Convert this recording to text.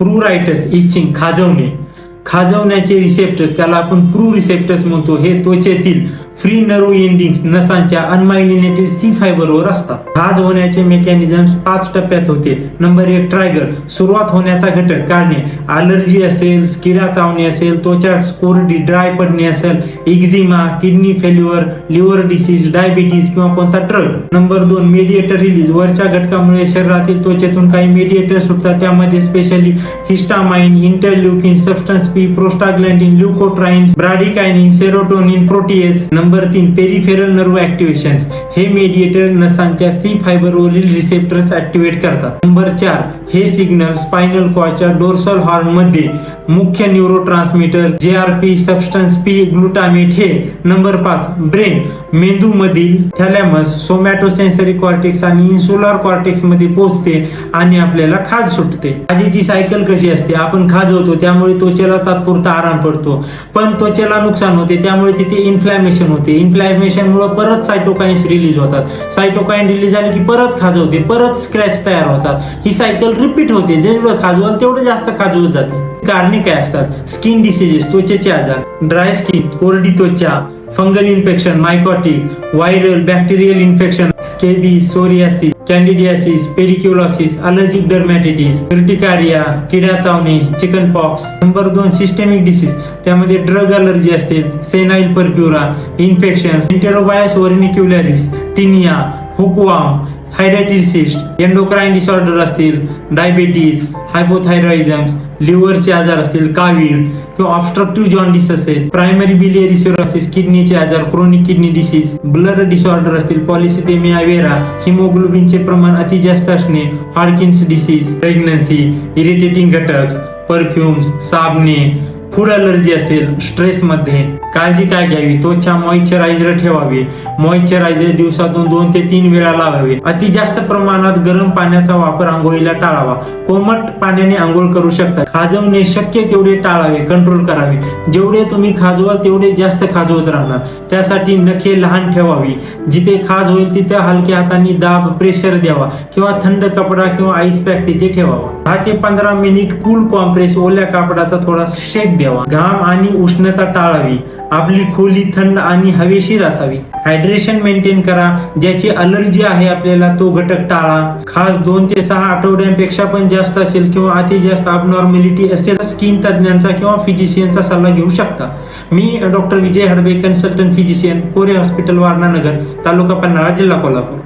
प्रुरायटस etching, खाजवण्याचे receptors, त्याला आपण Pru receptors म्हणतो, हे त्वचेतील फ्री नर्व एंडिंग्स नसांच्या अनमायलिनेटेड सी फायबरवर असतात. खाज होण्याचे मेकॅनिझम 5 टप्प्यात होते. नंबर 1 ट्रायगर, सुरुवात होण्याचा घटक कारणे, अलर्जी असेल, किडा चावणे असेल, त्वचा कोरडी ड्राय पडणे असेल, eczema, kidney failure, liver disease, diabetes किंवा कोणता ड्रग. नंबर 2 मेडिएटर रिलीज, वरच्या घटकामुळे शरीरातील त्वचेतून काही मेडिएटर सुटतात, त्यामध्ये specially histamine, interleukin, substance P, prostaglandin, leukotrienes, bradykinin, serotonin, protease. Number 3 peripheral nerve activations, हे मेडिएटर नसांच्या सी फायबरवरील रिसेप्टर्स ऍक्टिव्हेट करतात. नंबर 4 हे सिग्नल स्पायनल कॉर्डच्या डोर्सल हॉर्न मध्ये मुख्य neurotransmitter JRP, substance P, glutamate हे. नंबर 5 ब्रेन, मेंदू मधील थॅलॅमस, सोमॅटोसेन्सरी कॉर्टेक्स आणि इन्सुलर कॉर्टेक्स मध्ये पोहोचते आणि आपल्याला खाज सुटते. खाजेची सायकल कशी असते, आपण खाजवतो त्यामुळे त्वचेला तात्पुरता आराम पडतो, पण त्वचेला नुकसान होते त्यामुळे तिथे इन्फ्लॅमेशन होते. इन्फ्लॅमेशन मुळे परत सायटोकाइन्स रिलीज होतात, सायटोकाइन रिलीज झाले की परत खाजवते, परत स्क्रॅच तयार होतात. ही सायकल रिपीट होते, जेवढं खाजवाल तेवढं जास्त खाजवत जाते. कारणे काय असतात? स्किन डिसीजेस, त्वचेचे आजार, ड्राय स्किन, कोरडी त्वचा, fungal infection, mycotic, viral bacterial infection, scabies, psoriasis, candidiasis, pediculosis, allergic dermatitis, urticaria, किडा चावणे, chicken pox. Number 2 systemic disease, त्यामध्ये ड्रग अलर्जी असते, senile purpura, infection, enterobius vermicularis, tinea, hookworm, hidradenitis, endocrine disorder असतील, diabetes, hypothyroidisms, लिव्हरचे आजार असतील, कावीळ किंवा ऑब्स्ट्रक्टिव्ह जॉन्डिस असेल, प्रायमरी बिलियरी सिरोसिस, किडनीचे आजार, chronic kidney disease, blood disorder असतील, पॉलिसिटेमिया वेरा, हिमोग्लोबिनचे प्रमाण अति जास्त असणे, हॉडकिन्स डिसीज, प्रेग्नन्सी, इरिटेटिंग घटक, परफ्युम्स, साबणे, फूड अलर्जी असेल, स्ट्रेस मध्ये. काळजी काय घ्यावी? त्वचा मॉइश्चरायझर ठेवावी. मॉइश्चरायझर दिवसातून 2 ते 3 वेळा लावावे. अति जास्त प्रमाणात गरम पाण्याचा वापर आंघोळीला टाळावा. कोमट पाण्याने आंघोळ करू शकता. खाजवणे शक्य तेवढे टाळावे, कंट्रोल करावे. जेवढे तुम्ही खाजवाल तेवढे जास्त खाजवत राहणार. त्यासाठी नखे लहान ठेवावी. जिथे खाज होईल तिथे हलक्या हाताने दाब, प्रेशर द्यावा किंवा थंड कपडा किंवा आईस पॅक तिथे ठेवावा. 10 ते 15 मिनिट कूल कॉम्प्रेस, ओल्या कापडाचा थोडा शेक द्यावा. घाम आणि उष्णता टाळावी. आपली खोली थंड आणि हवेशीर असावी. हायड्रेशन मेंटेन करा. ज्याची अलर्जी आहे आपल्याला तो घटक टाळा. खास 2 ते 6 आठवड्यांपेक्षा पण जास्त असेल किंवा अति जास्त अबनॉर्मॅलिटी असेल, स्किन तज्ञांचा किंवा फिजिशियनचा सल्ला घेऊ शकता. मी डॉक्टर विजय हडबे, कन्सल्टंट फिजिशियन, कोरे हॉस्पिटल, वारणा नगर, तालुका पन्हाळा, जिल्हा कोल्हापूर.